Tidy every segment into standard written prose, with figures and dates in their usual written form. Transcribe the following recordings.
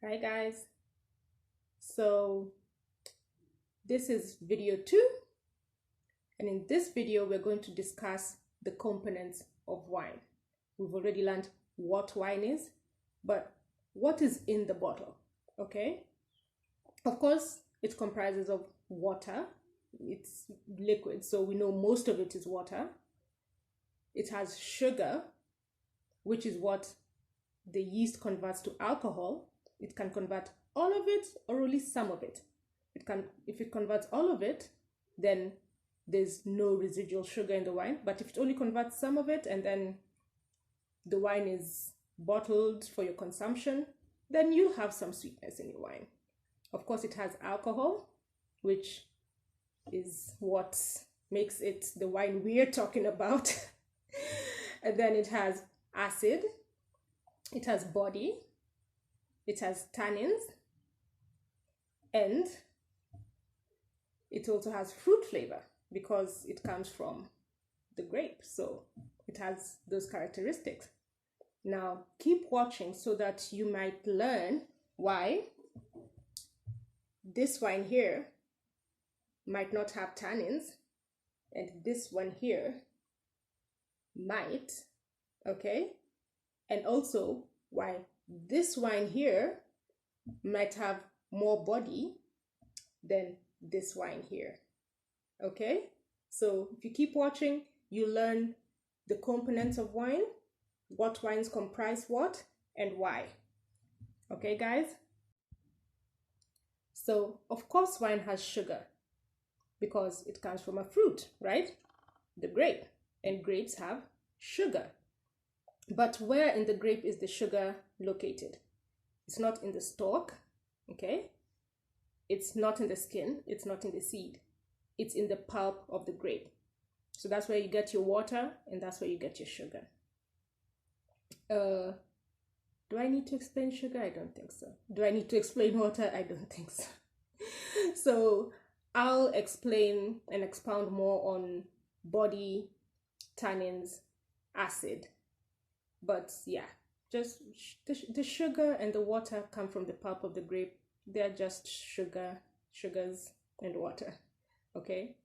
Hi guys, so this is video 2, and in this video we're going to discuss the components of wine. We've already learned what wine is, but what is in the bottle? Okay, of course it comprises of water. It's liquid, so we know most of it is water. It has sugar, which is what the yeast converts to alcohol. It can convert all of it or only some of it. If it converts all of it, then there's no residual sugar in the wine. But if it only converts some of it and then the wine is bottled for your consumption, then you'll have some sweetness in your wine. Of course, it has alcohol, which is what makes it the wine we're talking about. And then it has acid, it has body, it has tannins, and it also has fruit flavor because it comes from the grape. So it has those characteristics. Now keep watching so that you might learn why this wine here might not have tannins and this one here might, okay? And also why this wine here might have more body than this wine here, okay? So if you keep watching, you learn the components of wine, what wines comprise what, and why. Okay, guys? So, of course, wine has sugar because it comes from a fruit, right? The grape, and grapes have sugar. But where in the grape is the sugar located? It's not in the stalk, okay? It's not in the skin, it's not in the seed. It's in the pulp of the grape. So that's where you get your water and that's where you get your sugar. Do I need to explain sugar? I don't think so. Do I need to explain water? I don't think so. So I'll explain and expound more on body, tannins, acid. But yeah, just the sugar and the water come from the pulp of the grape. They're just sugars and water, okay?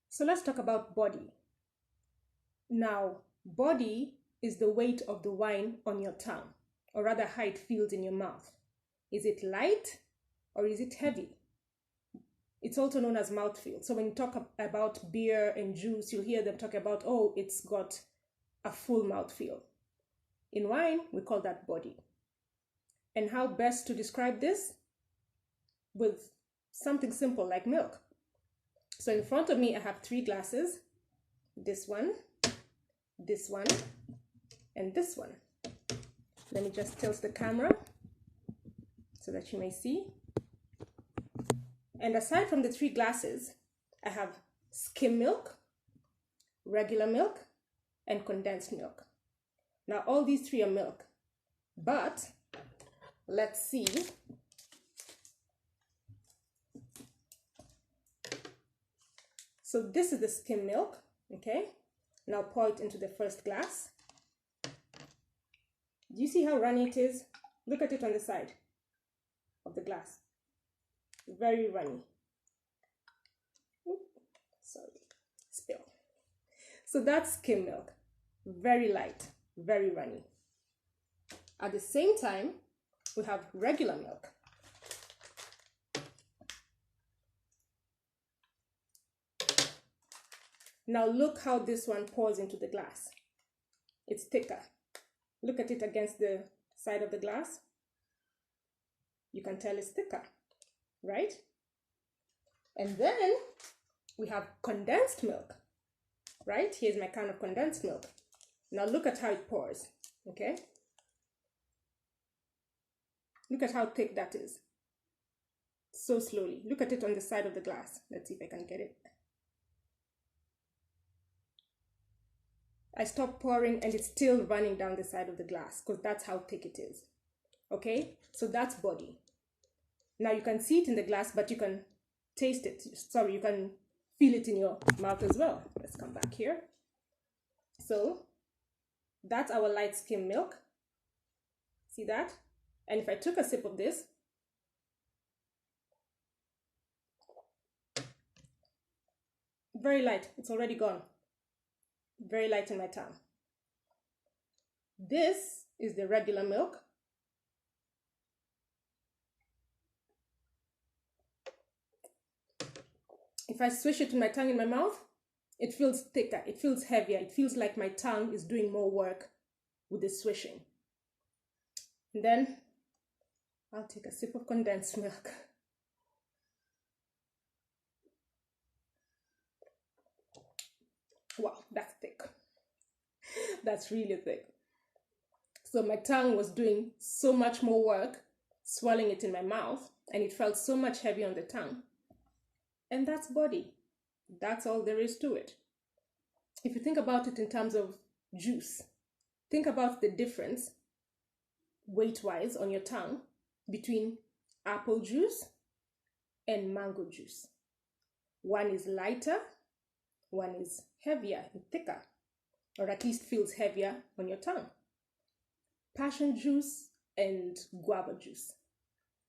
So let's talk about body. Now, body is the weight of the wine on your tongue, or rather how it feels in your mouth. Is it light or is it heavy? It's also known as mouthfeel. So when you talk about beer and juice, you'll hear them talk about, oh, it's got a full mouthfeel. In wine, we call that body. And how best to describe this? With something simple like milk. So in front of me, I have 3 glasses. This one, and this one. Let me just tilt the camera so that you may see. And aside from the 3 glasses, I have skim milk, regular milk, and condensed milk. Now, all these 3 are milk, but let's see. So this is the skim milk, okay? Now pour it into the first glass. Do you see how runny it is? Look at it on the side of the glass. Very runny. Sorry, spill. So that's skim milk. Very light, very runny. At the same time, we have regular milk. Now look how this one pours into the glass. It's thicker. Look at it against the side of the glass. You can tell it's thicker, right? And then we have condensed milk, right? Here's my can of condensed milk. Now look at how it pours, okay? Look at how thick that is. So slowly. Look at it on the side of the glass. Let's see if I can get it. I stopped pouring and it's still running down the side of the glass because that's how thick it is. Okay, so that's body. Now you can see it in the glass, but you can taste it. Sorry, you can feel it in your mouth as well. Let's come back here. So that's our light skim milk. See that? And if I took a sip of this, very light, it's already gone. Very light in my tongue. This is the regular milk. If I swish it in my tongue in my mouth, it feels thicker, it feels heavier, it feels like my tongue is doing more work with the swishing. And then I'll take a sip of condensed milk. Wow, that's thick. That's really thick. So my tongue was doing so much more work swallowing it in my mouth, and it felt so much heavy on the tongue. And that's body. That's all there is to it. If you think about it in terms of juice, think about the difference weight-wise on your tongue between apple juice and mango juice. One is lighter, one is heavier and thicker, or at least feels heavier on your tongue. Passion juice and guava juice.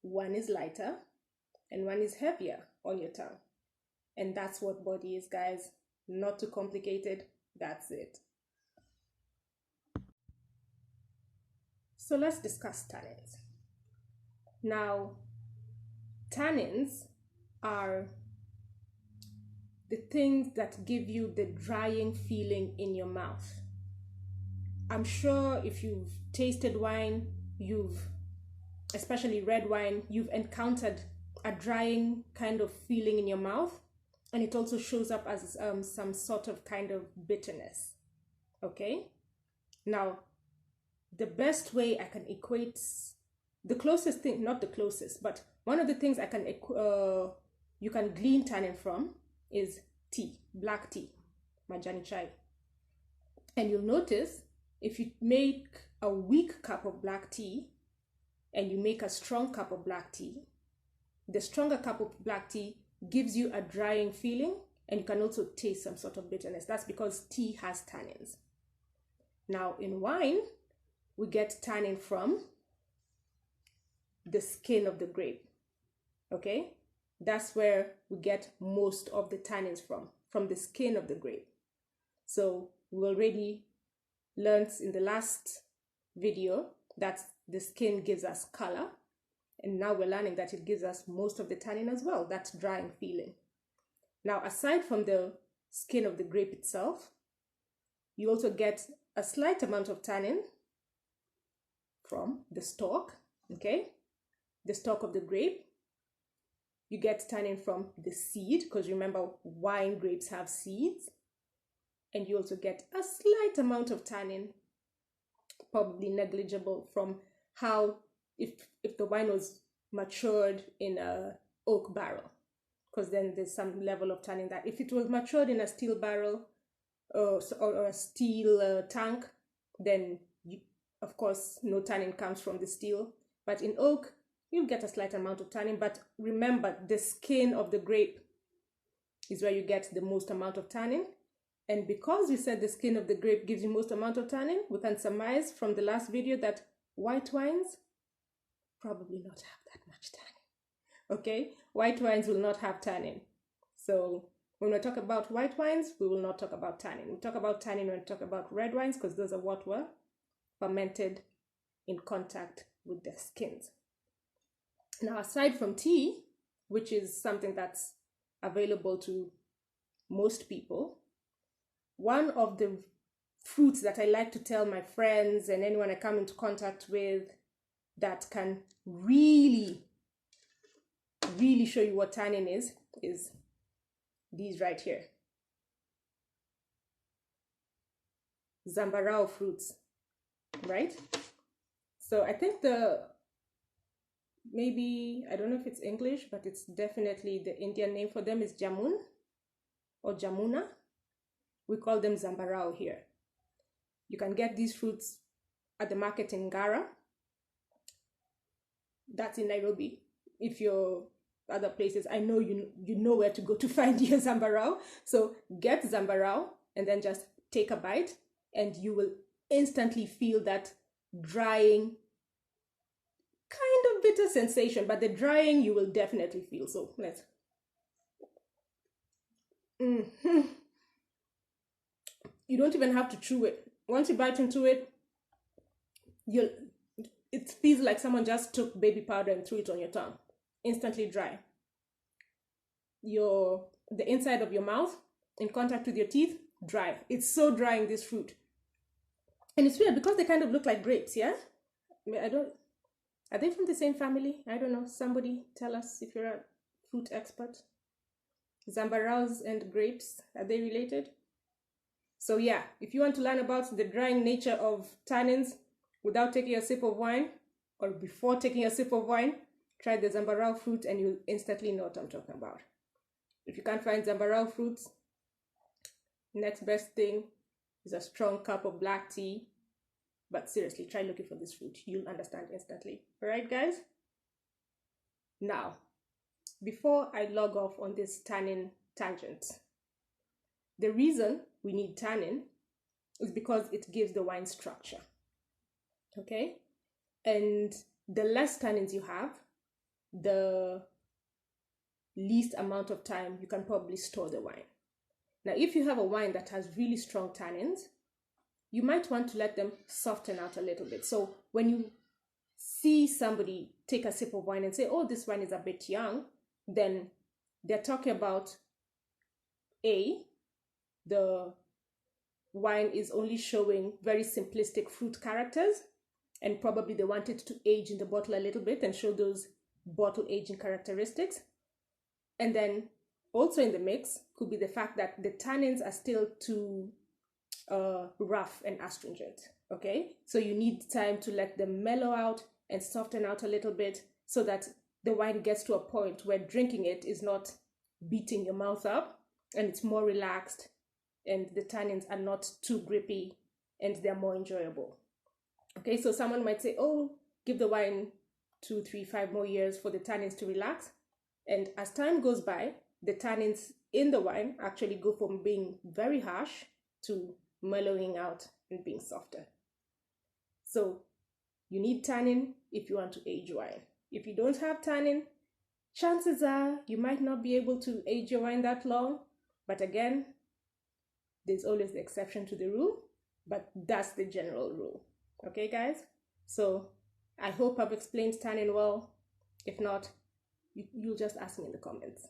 One is lighter and one is heavier on your tongue. And that's what body is, guys. Not too complicated. That's it. So let's discuss tannins. Now, tannins are the things that give you the drying feeling in your mouth. I'm sure if you've tasted wine, especially red wine, you've encountered a drying kind of feeling in your mouth, and it also shows up as some sort of kind of bitterness. Okay? Now, the best way I can equate, the closest thing, not the closest, but one of the things you can glean tannin from is tea, black tea, majani chai. And you'll notice if you make a weak cup of black tea and you make a strong cup of black tea, the stronger cup of black tea gives you a drying feeling, and you can also taste some sort of bitterness. That's because tea has tannins. Now in wine, we get tannin from the skin of the grape. Okay? That's where we get most of the tannins from the skin of the grape. So we already learned in the last video that the skin gives us color, and now we're learning that it gives us most of the tannin as well, that drying feeling. Now, aside from the skin of the grape itself, you also get a slight amount of tannin from the stalk, okay? The stalk of the grape. You get tannin from the seed, because remember, wine grapes have seeds. And you also get a slight amount of tannin, probably negligible, from how, if the wine was matured in a oak barrel, because then there's some level of tannin that. If it was matured in a steel barrel or a steel tank, then of course no tannin comes from the steel. But in oak, you get a slight amount of tannin. But remember, the skin of the grape is where you get the most amount of tannin. And because we said the skin of the grape gives you most amount of tannin, we can surmise from the last video that white wines probably not have that much tannin. Okay? White wines will not have tannin. So when we talk about white wines, we will not talk about tannin. We talk about tannin when we talk about red wines, because those are what were fermented in contact with their skins. Now, aside from tea, which is something that's available to most people, one of the fruits that I like to tell my friends and anyone I come into contact with that can really show you what tannin is these right here. Zambarao fruits, right? So I think maybe, I don't know if it's English, but it's definitely the Indian name for them is jamun or jamuna. We call them zambarao here. You can get these fruits at the market in Ngara. That's in Nairobi. If you're other places, I know you know where to go to find your zambarao. So get zambarao and then just take a bite, and you will instantly feel that drying bitter sensation, but the drying you will definitely feel. So let's. You don't even have to chew it. Once you bite into it, it feels like someone just took baby powder and threw it on your tongue. Instantly dry. The inside of your mouth in contact with your teeth, dry. It's so drying, this fruit. And it's weird because they kind of look like grapes, yeah? Are they from the same family? I don't know. Somebody tell us if you're a fruit expert. Zambarraus and grapes, are they related? So yeah, if you want to learn about the drying nature of tannins without taking a sip of wine, or before taking a sip of wine, try the Zambarrao fruit and you'll instantly know what I'm talking about. If you can't find Zambarrao fruits, next best thing is a strong cup of black tea. But seriously, try looking for this fruit. You'll understand instantly. All right, guys? Now, before I log off on this tannin tangent, the reason we need tannin is because it gives the wine structure. Okay? And the less tannins you have, the least amount of time you can probably store the wine. Now, if you have a wine that has really strong tannins, you might want to let them soften out a little bit. So when you see somebody take a sip of wine and say, oh, this wine is a bit young, then they're talking about the wine is only showing very simplistic fruit characters, and probably they wanted to age in the bottle a little bit and show those bottle aging characteristics. And then also in the mix could be the fact that the tannins are still too rough and astringent. Okay, so you need time to let them mellow out and soften out a little bit so that the wine gets to a point where drinking it is not beating your mouth up, and it's more relaxed, and the tannins are not too grippy, and they're more enjoyable. Okay, so someone might say, oh, give the wine 2, 3, 5 more years for the tannins to relax. And as time goes by, the tannins in the wine actually go from being very harsh to mellowing out and being softer. So you need tannin if you want to age wine. If you don't have tannin, chances are you might not be able to age your wine that long. But again, there's always the exception to the rule, but that's the general rule. Okay, guys? So I hope I've explained tannin well. If not, you'll just ask me in the comments.